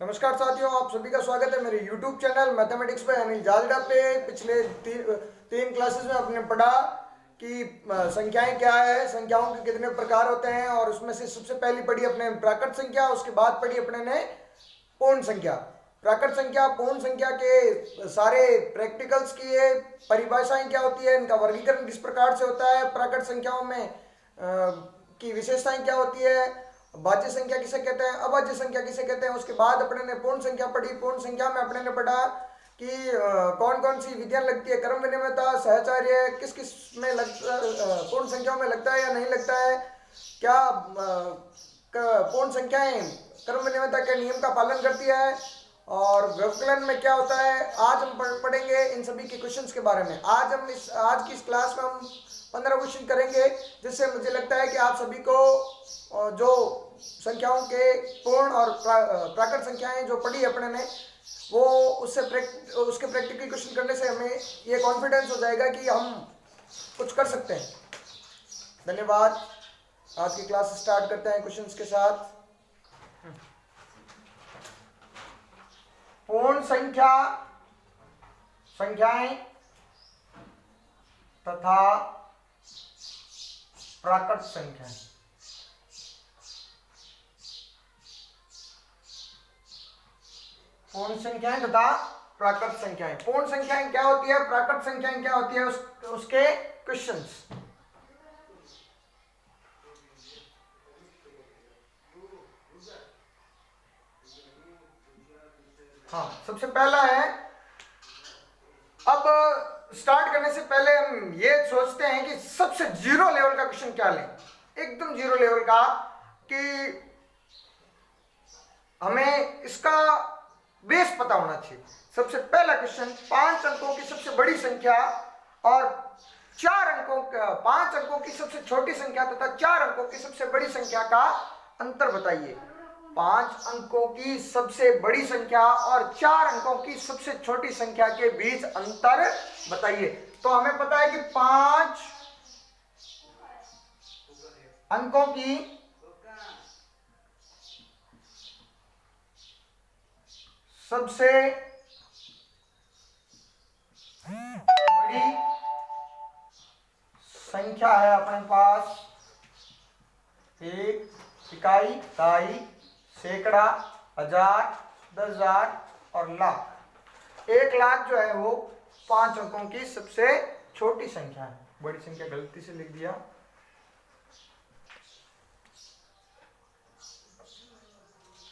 नमस्कार साथियों, आप सभी का स्वागत है मेरे YouTube चैनल मैथमेटिक्स पे यानी जालडा पे। पिछले तीन क्लासेस में आपने पढ़ा कि संख्याएं क्या है, संख्याओं के कितने प्रकार होते हैं, और उसमें से सबसे पहली पढ़ी अपने प्राकृत संख्या, उसके बाद पढ़ी अपने ने पूर्ण संख्या। प्राकृत संख्या, पूर्ण संख्या के सारे प्रैक्टिकल्स किए, परिभाषाएं क्या होती है, इनका वर्गीकरण किस प्रकार से होता है, प्राकृत संख्याओं में की विशेषताएं क्या होती है, भाज्य संख्या किसे कहते हैं, अभाज्य संख्या किसे कहते हैं। उसके बाद अपने ने पूर्ण संख्या पढ़ी। पूर्ण संख्या में अपने ने पढ़ा कि कौन कौन सी विधियां लगती है, क्रम विनिमयता, सहचार्य, किस किस में पूर्ण संख्याओं में लगता है या नहीं लगता है, क्या पूर्ण संख्याएं क्रम विनिमयता के नियम का पालन करती है, और व्यवकलन में क्या होता है। आज हम पढ़ेंगे इन सभी के क्वेश्चंस के बारे में। आज की इस क्लास में हम 15 क्वेश्चन करेंगे, जिससे मुझे लगता है कि आप सभी को जो संख्याओं के पूर्ण और प्राकृत संख्याएं जो पढ़ी अपने ने, वो उसके प्रैक्टिकल क्वेश्चन करने से हमें ये कॉन्फिडेंस हो जाएगा कि हम कुछ कर सकते हैं। धन्यवाद। आज की क्लास स्टार्ट करते हैं क्वेश्चंस के साथ। पूर्ण संख्याएं तथा प्राकृत संख्याएं। पूर्ण संख्याएं तथा प्राकृत संख्याएं। पूर्ण संख्याएं क्या होती है, प्राकृत संख्याएं क्या होती है, उसके क्वेश्चंस। हाँ, सबसे पहला है, अब स्टार्ट करने से पहले हम ये सोचते हैं कि सबसे जीरो लेवल का क्वेश्चन क्या लें, एकदम जीरो लेवल का, कि हमें इसका बेस पता होना चाहिए। सबसे पहला क्वेश्चन, 5 अंकों की सबसे बड़ी संख्या और 5 अंकों की सबसे छोटी संख्या तथा 4 अंकों की सबसे बड़ी संख्या का अंतर बताइए। 5 अंकों की सबसे बड़ी संख्या और 4 अंकों की सबसे छोटी संख्या के बीच अंतर बताइए। तो हमें पता है कि 5 अंकों की सबसे बड़ी संख्या है अपने पास 1, इकाई, दहाई, सैकड़ा, हजार, 10,000 और लाख। 1 लाख जो है वो 5 अंकों की सबसे छोटी संख्या है। बड़ी संख्या गलती से लिख दिया।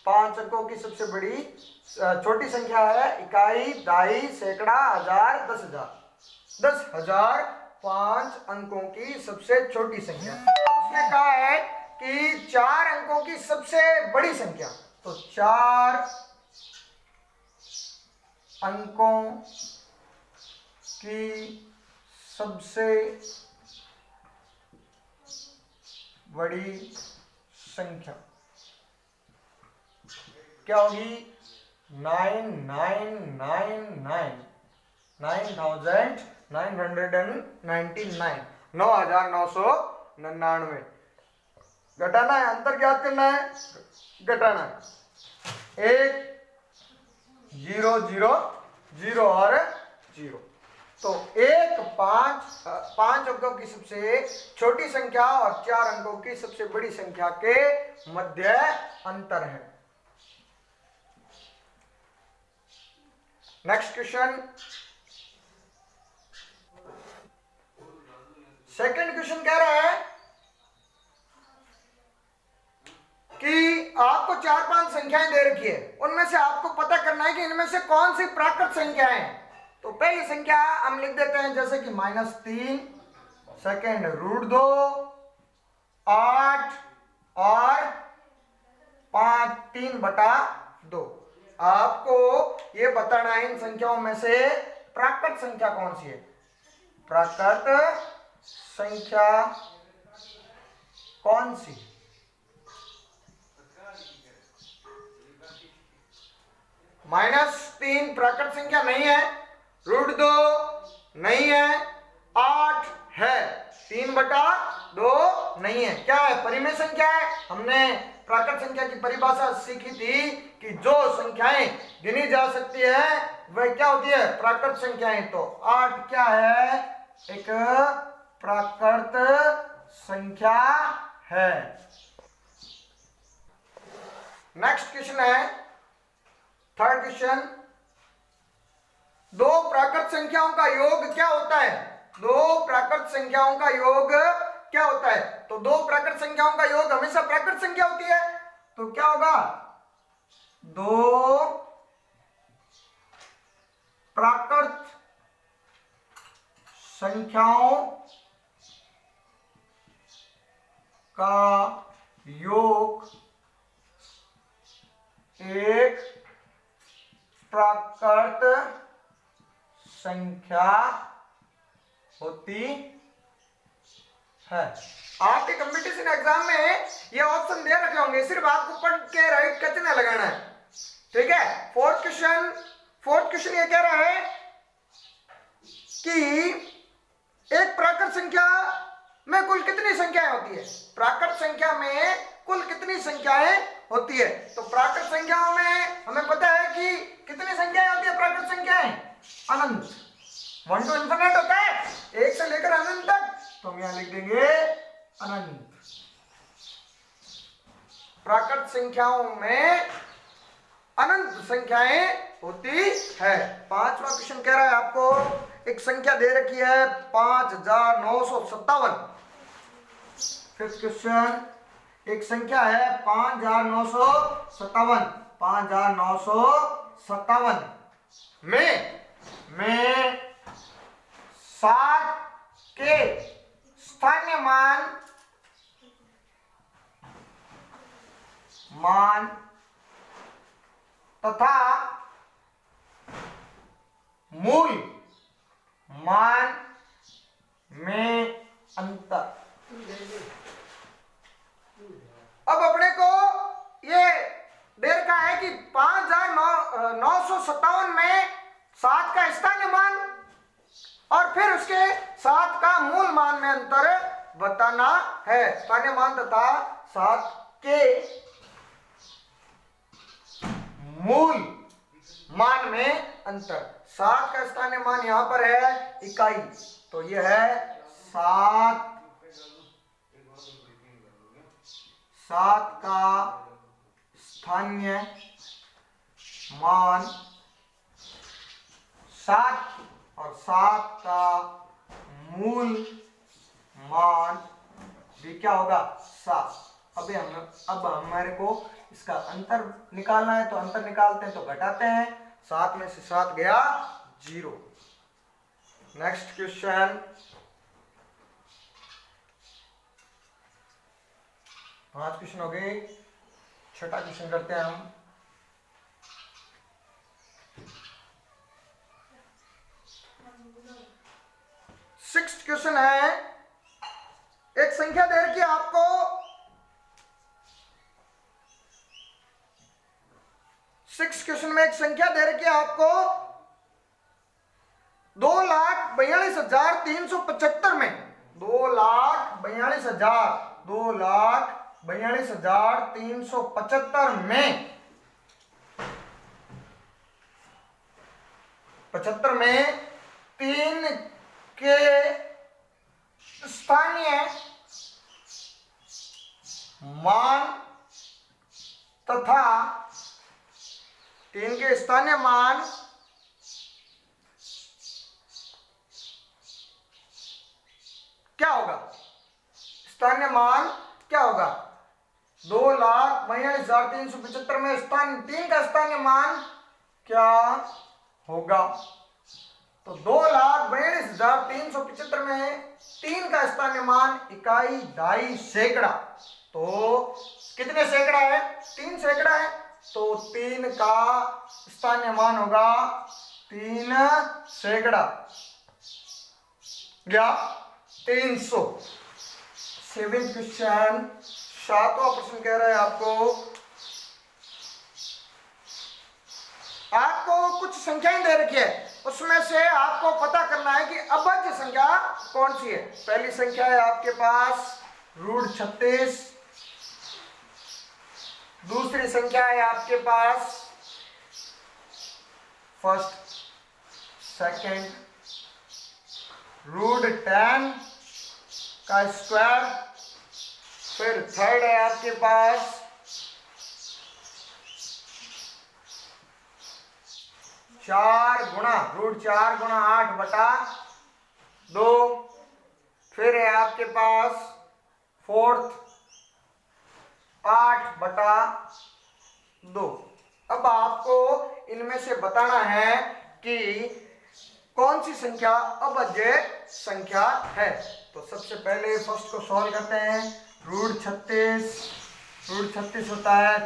पांच अंकों की सबसे बड़ी छोटी संख्या है इकाई, दहाई, सैकड़ा, हजार, 10,000। 10,000 5 अंकों की सबसे छोटी संख्या। उसने कहा है कि 4 अंकों की सबसे बड़ी संख्या, तो 4 अंकों की सबसे बड़ी संख्या क्या होगी? 9,999 घटाना है, अंतर ज्ञात करना है, घटाना है। 1 0 0 0 और 0। तो 5 अंकों की सबसे छोटी संख्या और 4 अंकों की सबसे बड़ी संख्या के मध्य अंतर है। नेक्स्ट क्वेश्चन, सेकंड क्वेश्चन कह रहा है कि आपको 4-5 संख्याएं दे रखी है, उनमें से आपको पता करना है कि इनमें से कौन सी प्राकृत संख्याएं हैं। तो पहली संख्या हम लिख देते हैं जैसे कि -3, सेकंड √2, 8 और 5, 3/2। आपको ये बताना है इन संख्याओं में से प्राकृत संख्या कौन सी है। प्राकृत संख्या कौन सी? -3 प्राकृत संख्या नहीं है, √2 नहीं है, 8 है, 3/2 नहीं है। क्या है? परिमेय संख्या है। हमने प्राकृत संख्या की परिभाषा सीखी थी कि जो संख्याएं गिनी जा सकती है वह क्या होती है, प्राकृत संख्याएं। तो 8 क्या है, एक प्राकृत संख्या है। नेक्स्ट क्वेश्चन है, थर्ड क्वेश्चन, दो प्राकृत संख्याओं का योग क्या होता है, दो प्राकृत संख्याओं का योग क्या होता है। तो दो प्राकृत संख्याओं का योग हमेशा प्राकृत संख्या होती है, तो क्या होगा, दो प्राकृत संख्याओं का योग एक प्राकृत संख्या होती है। आपके कंपटीशन एग्जाम में ये ऑप्शन दे रखे होंगे, सिर्फ आपको पढ़ के राइट कितना लगाना है, ठीक है। फोर्थ क्वेश्चन ये कह रहा है कि एक प्राकृत संख्या में कुल कितनी संख्याएं होती है, प्राकृत संख्या में कुल कितनी संख्याएं होती है। तो प्राकृत संख्याओं में हमें पता है कि कितनी संख्याएं होती है प्राकृत संख्याएं, अनंत, 1 to infinite होता है, 1 से लेकर अनंत तक, तो हम यहां लिख देंगे अनंत। प्राकृत संख्याओं में अनंत संख्याएं होती है। पांचवा क्वेश्चन कह रहा है आपको एक संख्या दे रखी है 5957। फिफ्थ क्वेश्चन, एक संख्या है 5957, 5957 में 7 के स्थानीय मान तथा मूल मान में अंतर। अब अपने को ये दे रखा है कि 5957 में 7 का स्थानीय मान और फिर उसके 7 का मूल मान में अंतर बताना है। स्थानीय मान तथा 7 के मूल मान में अंतर। 7 का स्थानीय मान यहां पर है इकाई, तो यह है 7 का स्थानीय मान 7 और 7 का मूल मान भी क्या होगा, 7। अब हमारे को इसका अंतर निकालना है, तो अंतर निकालते हैं तो घटाते हैं, 7 में से 7 गया 0। नेक्स्ट क्वेश्चन, 5 क्वेश्चन हो गए, छठा क्वेश्चन करते हैं हम। सिक्स्थ क्वेश्चन है, एक संख्या दे रखी है आपको 6 क्वेश्चन में एक संख्या दे रखी है आपको 2,42,375 में 2,42,375 में 3 के स्थानीय मान तथा 3 के स्थानीय मान क्या होगा, स्थानीय मान क्या होगा। 2,42,375 में 3 का स्थानीय मान क्या होगा। तो 2,42,375 में 3 का स्थानीय मान इकाई, ढाई, सैकड़ा। तो कितने सैकड़ा है, 3 सैकड़ा है, तो 3 का स्थानीय मान होगा 3 सैकड़ा या 300। 7th क्वेश्चन, 7वां प्रश्न कह रहा है आपको कुछ संख्याएं दे रखी है, उसमें से आपको पता करना है कि अभाज्य संख्या कौन सी है। पहली संख्या है आपके पास √36, दूसरी संख्या है आपके पास फर्स्ट सेकेंड √10 का स्क्वायर। फिर थर्ड है आपके पास √4 गुणा 8/2। फिर है आपके पास फोर्थ 8/2। अब आपको इनमें से बताना है कि कौन सी संख्या अभाज्य संख्या है। तो सबसे पहले फर्स्ट को सॉल्व करते हैं। √36 होता है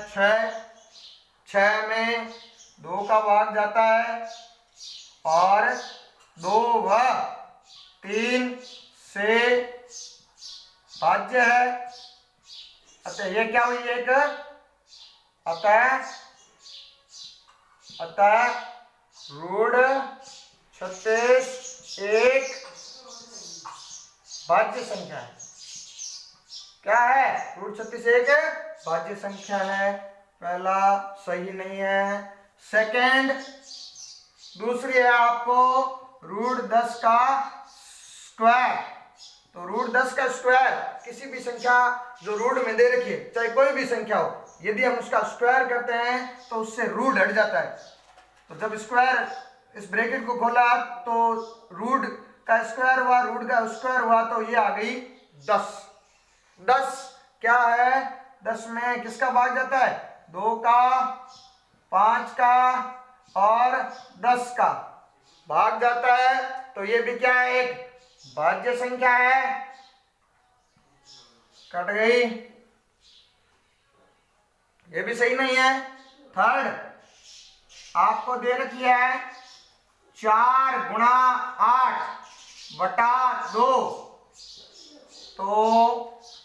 6 में 2 का भाग जाता है और 2 व 3 से भाज्य है। अतः ये क्या हुई एक अतः √36 एक भाज्य संख्या है। क्या है? √36 एक भाज्य संख्या है। पहला सही नहीं है। सेकंड दूसरी है आपको √10 का स्क्वायर। तो √10 का स्क्वायर किसी भी संख्या जो रूट में दे रखी है, चाहे कोई भी संख्या हो, यदि हम उसका स्क्वायर करते हैं तो उससे रूट हट जाता है। तो जब स्क्वायर इस ब्रैकेट को खोला तो रूट का स्क्वायर हुआ, रूट का स्क्वायर हुआ तो ये आ गई 10। 10 क्या है? 10 में किसका भाग जाता है? 2 का, 5 का और 10 का भाग जाता है। तो ये भी क्या है? एक भाज्य संख्या है। कट गई, ये भी सही नहीं है। थर्ड आपको दे रखी है 4 गुणा 8/2। तो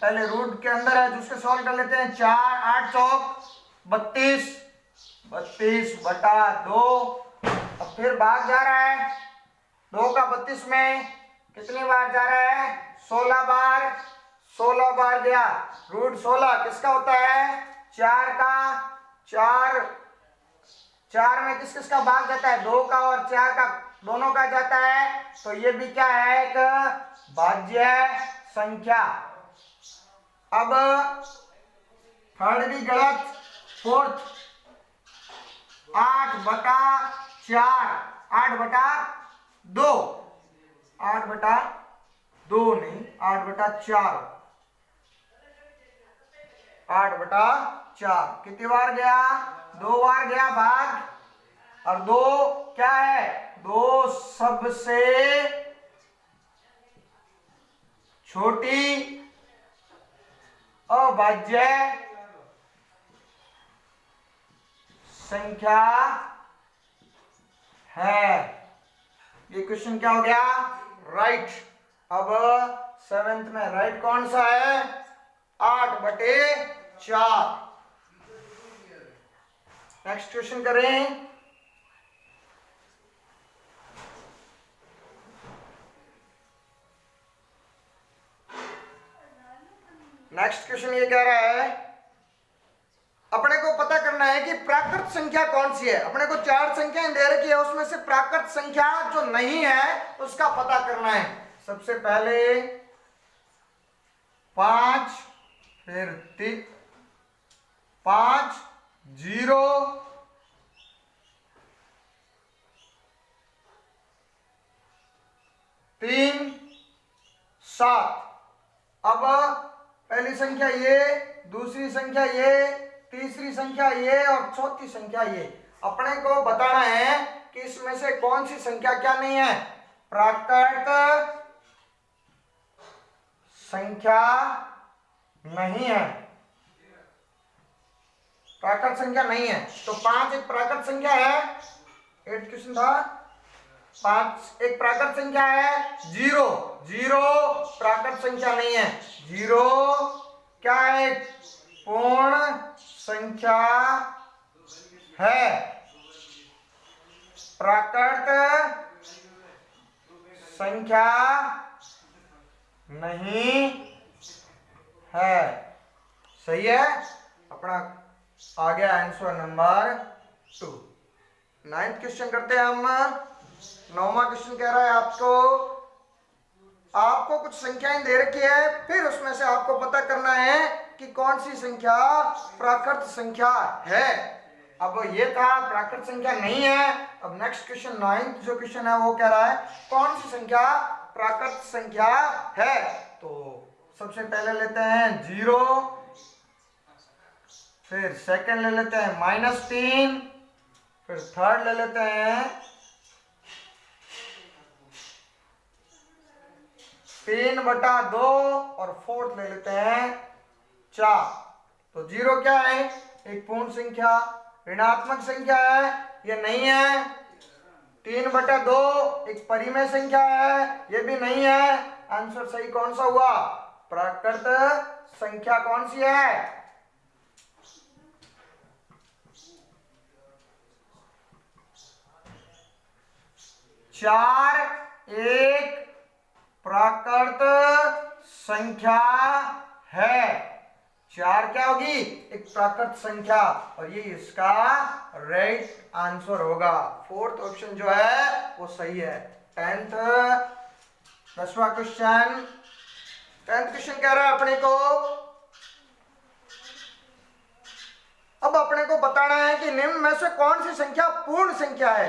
पहले रूट के अंदर है, जिसके सॉल्व कर लेते हैं। 4 8 चौक 32, 32/2। अब फिर भाग जा रहा है 2 का 32 में कितनी बार जा रहा है? 16 बार। 16 बार गया। √16 किसका होता है? 4 का। 4 में किस किस का भाग जाता है? 2 का और 4 का दोनों का जाता है। तो ये भी क्या है? एक भाज्य संख्या। अब थर्ड भी गलत। फोर्थ 8/4 8/2 8/2 नहीं 8/4 8/4 कितनी बार गया? 2 बार गया भाग। और 2 क्या है? 2 सबसे छोटी अभाज्य संख्या है। ये क्वेश्चन क्या हो गया? राइट। अब 7th में राइट कौन सा है? 8/4। नेक्स्ट क्वेश्चन करें। नेक्स्ट क्वेश्चन ये कह रहा है, अपने को पता करना है कि प्राकृत संख्या कौन सी है। अपने को 4 संख्याएं दे रखी है, उसमें से प्राकृत संख्या जो नहीं है उसका पता करना है। सबसे पहले 5, फिर 5 0 3 7। अब पहली संख्या ये, दूसरी संख्या ये, तीसरी संख्या ये और चौथी संख्या ये। अपने को बताना है कि इसमें से कौन सी संख्या क्या नहीं है? प्राकृत संख्या नहीं है। प्राकृत संख्या नहीं है। तो 5 एक प्राकृत संख्या है। 8 क्वेश्चन था। 5 एक प्राकृत संख्या है। 0 प्राकृत संख्या नहीं है। 0 क्या है? पूर्ण संख्या है। प्राकृत संख्या नहीं है। सही है। अपना आ गया आंसर नंबर 2। 9th क्वेश्चन करते हैं हम। 9वां क्वेश्चन कह रहा है आपको कुछ संख्याएं दे रखी है, फिर उसमें से आपको पता करना है कि कौन सी संख्या प्राकृत संख्या है। अब ये था प्राकृत संख्या नहीं है। अब नेक्स्ट क्वेश्चन 9th जो क्वेश्चन है वो कह रहा है कौन सी संख्या प्राकृत संख्या है। तो सबसे पहले लेते हैं 0, फिर सेकंड ले लेते हैं -3, फिर थर्ड ले लेते हैं 3/2 और फोर्थ ले लेते हैं 4। तो 0 क्या है? एक पूर्ण संख्या, ऋणात्मक संख्या है, ये नहीं है। 3/2 एक परिमेय संख्या है, ये भी नहीं है। आंसर सही कौन सा हुआ? प्राकृत संख्या कौन सी है? चार एक प्राकृत संख्या है। 4 क्या होगी? एक प्राकृत संख्या, और ये इसका राइट आंसर होगा। 4th ऑप्शन जो है वो सही है। 10वां क्वेश्चन। 10th क्वेश्चन कह रहा है अब अपने को बताना है कि निम्न में से कौन सी संख्या पूर्ण संख्या है।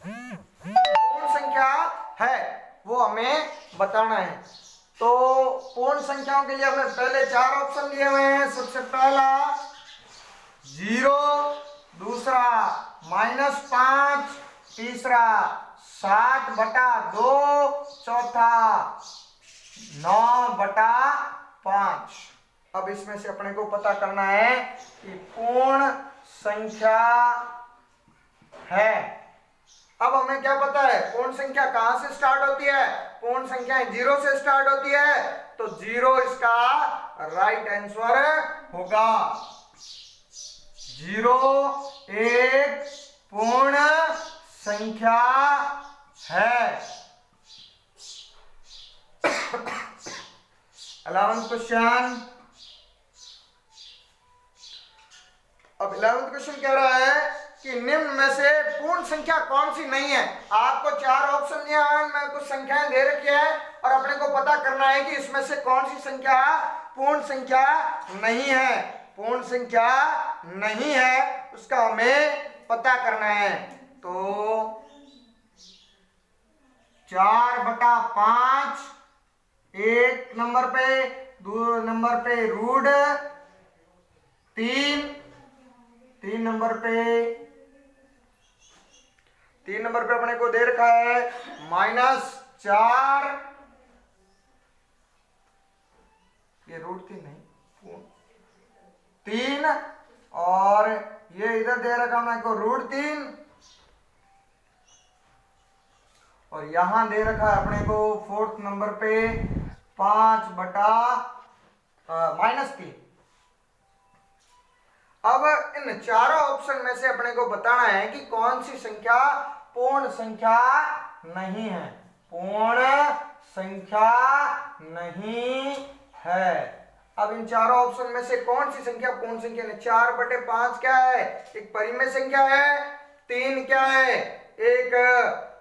पूर्ण संख्या है वो हमें बताना है। तो पूर्ण संख्याओं के लिए हमने पहले 4 ऑप्शन दिए हुए हैं। सबसे पहला 0, दूसरा -5, तीसरा 7/2, चौथा 9/5। अब इसमें से अपने को पता करना है कि पूर्ण संख्या है। अब हमें क्या पता है पूर्ण संख्या कहां से स्टार्ट होती है? पूर्ण संख्या 0 से स्टार्ट होती है, तो 0 इसका राइट आंसर होगा। 0 एक पूर्ण संख्या है। 11th question. अब 11th क्वेश्चन कह रहा है कि निम्न में से पूर्ण संख्या कौन सी नहीं है। आपको 4 ऑप्शन दिया है, मैं कुछ संख्याएं दे रखी है और अपने को पता करना है कि इसमें से कौन सी संख्या पूर्ण संख्या नहीं है। पूर्ण संख्या नहीं है उसका हमें पता करना है। तो 4/5 एक नंबर पे, 2 नंबर पे √3, 3 नंबर पे अपने को दे रखा है -4, ये √3 नहीं 3, और ये इधर दे रखा अपने को √3, और यहां दे रखा है अपने को 4th नंबर पे 5/-3। अब इन चारों ऑप्शन में से अपने को बताना है कि कौन सी संख्या पूर्ण संख्या नहीं है। पूर्ण संख्या नहीं है। अब इन चारों ऑप्शन में से कौन सी संख्या पूर्ण संख्या नहीं? 4/5 क्या है? एक परिमेय संख्या है। 3 क्या है? एक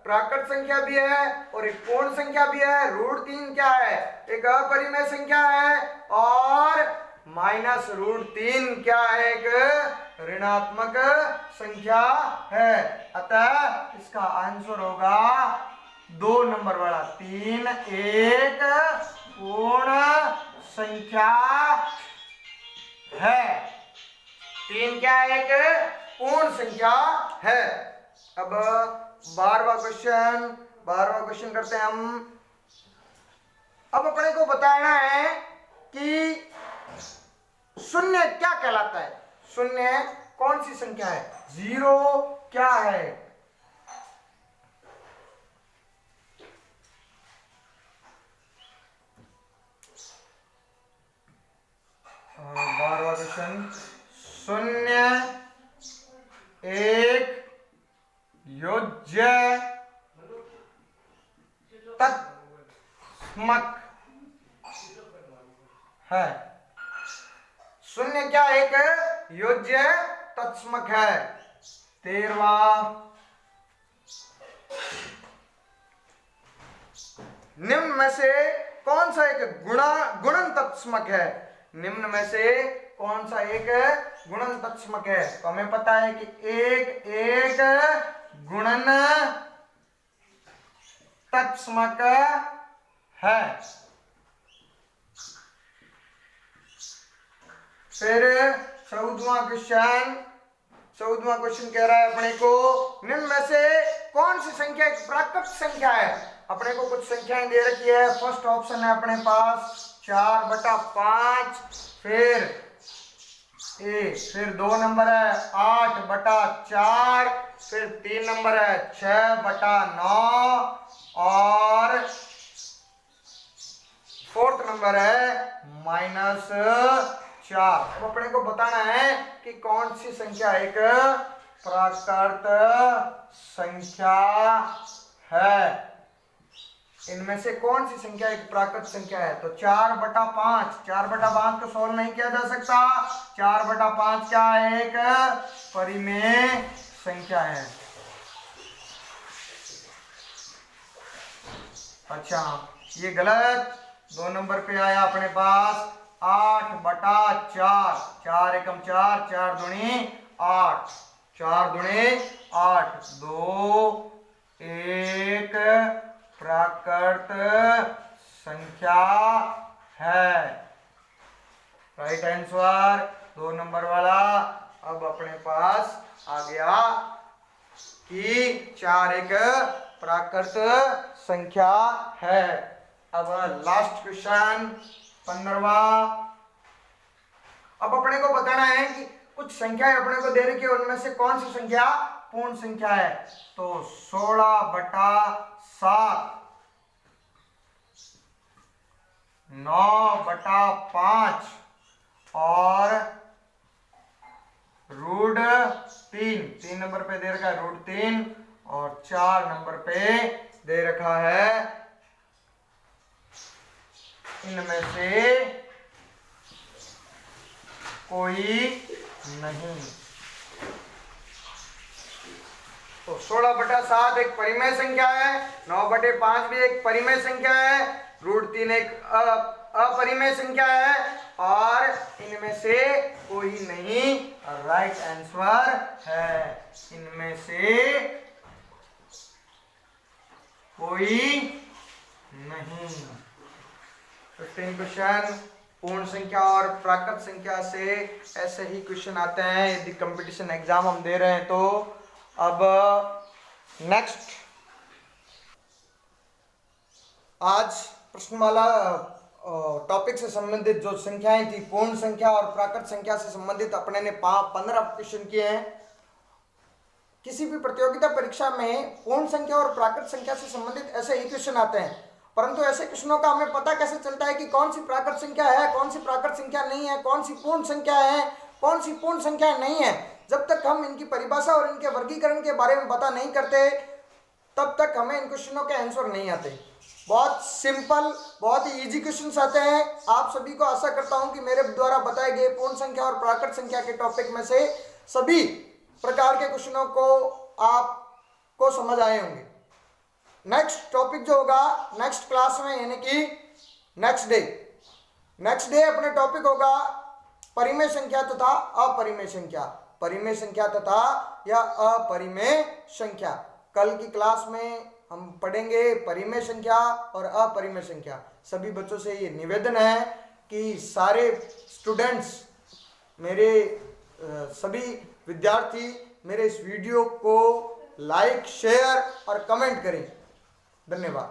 प्राकृत संख्या भी है और एक पूर्ण संख्या भी है। √3 क्या है? एक अपरिमेय संख्या है, और -√3 क्या है? एक ऋणात्मक संख्या है। अतः इसका आंसर होगा 2 नंबर वाला। 3 एक पूर्ण संख्या है। 3 क्या है? एक पूर्ण संख्या है। अब 12वां क्वेश्चन करते हैं हम। अब अपने को बताना है कि शून्य क्या कहलाता है। शून्य कौन सी संख्या है? 0 क्या है? और 12वां क्वेश्चन, शून्य एक योज्य तत्समक है। शून्य क्या? एक योज्य तत्समक है। 13वां, निम्न में से कौन सा एक गुणन तत्समक है? निम्न में से कौन सा एक गुणन तत्समक है? तो हमें पता है कि एक गुणन तत्समक है। फिर 14वां क्वेश्चन कह रहा है अपने को, निम्न में से कौन सी संख्या एक प्राकृत संख्या है? अपने को कुछ संख्याएं दे रखी है। फर्स्ट ऑप्शन है अपने पास 4/5, फिर 2 नंबर है 8/4, फिर 3 नंबर है 6/9 और 4th नंबर है -4। अब अपने को बताना है कि कौन सी संख्या एक प्राकृत संख्या है। इनमें से कौन सी संख्या एक प्राकृत संख्या है? तो 4/5 को सोल्व नहीं किया जा सकता। 4/5 क्या है? एक परिमेय संख्या है। अच्छा, ये गलत। 2 नंबर पे आया अपने पास 8/4, 4 एकम 4, 4 दूनी 8, 4 दूनी 8, 2 एक प्राकृत संख्या है। राइट आंसर 2 नंबर वाला। अब अपने पास आ गया कि 4 एक प्राकृत संख्या है। अब लास्ट क्वेश्चन 15वां। अब अपने को बताना है कि कुछ संख्याएं अपने को दे रखी है, उनमें से कौन सी संख्या पूर्ण संख्या है? तो 16/7, 9/5 और √3। 3 नंबर पे दे रखा है √3 और 4 नंबर पे दे रखा है इनमें से कोई नहीं। तो 16/7 एक परिमेय संख्या है, 9/5 भी एक परिमेय संख्या है, √3 एक अपरिमेय संख्या है और इनमें से कोई नहीं राइट आंसर है। इनमें से कोई नहीं। 15 क्वेश्चन पूर्ण संख्या और प्राकृत संख्या से ऐसे ही क्वेश्चन आते हैं यदि कंपटीशन एग्जाम हम दे रहे हैं तो। अब नेक्स्ट, आज प्रश्नमाला टॉपिक से संबंधित जो संख्याएं थी, पूर्ण संख्या और प्राकृत संख्या से संबंधित अपने ने 15 क्वेश्चन किए हैं। किसी भी प्रतियोगिता परीक्षा में पूर्ण संख्या और प्राकृत संख्या से संबंधित ऐसे ही क्वेश्चन आते हैं, परंतु ऐसे क्वेश्चनों का हमें पता कैसे चलता है कि कौन सी प्राकृत संख्या है, कौन सी प्राकृत संख्या नहीं है, कौन सी पूर्ण संख्या है, कौन सी पूर्ण संख्या नहीं है। जब तक हम इनकी परिभाषा और इनके वर्गीकरण के बारे में पता नहीं करते तब तक हमें इन क्वेश्चनों के आंसर नहीं आते। बहुत सिंपल, बहुत ही इजी क्वेश्चंस आते हैं। आप सभी को आशा करता हूं कि मेरे द्वारा बताए गए पूर्ण संख्या और प्राकृत संख्या के टॉपिक में से सभी प्रकार के क्वेश्चनों को आपको समझ आए होंगे। नेक्स्ट टॉपिक जो होगा नेक्स्ट क्लास में, यानी कि नेक्स्ट डे अपने टॉपिक होगा परिमेय संख्या तथा अपरिमेय संख्या, परिमेय संख्या तथा या अपरिमेय संख्या। कल की क्लास में हम पढ़ेंगे परिमेय संख्या और अपरिमेय संख्या। सभी बच्चों से ये निवेदन है कि सारे स्टूडेंट्स, मेरे सभी विद्यार्थी मेरे इस वीडियो को लाइक, शेयर और कमेंट करें। धन्यवाद।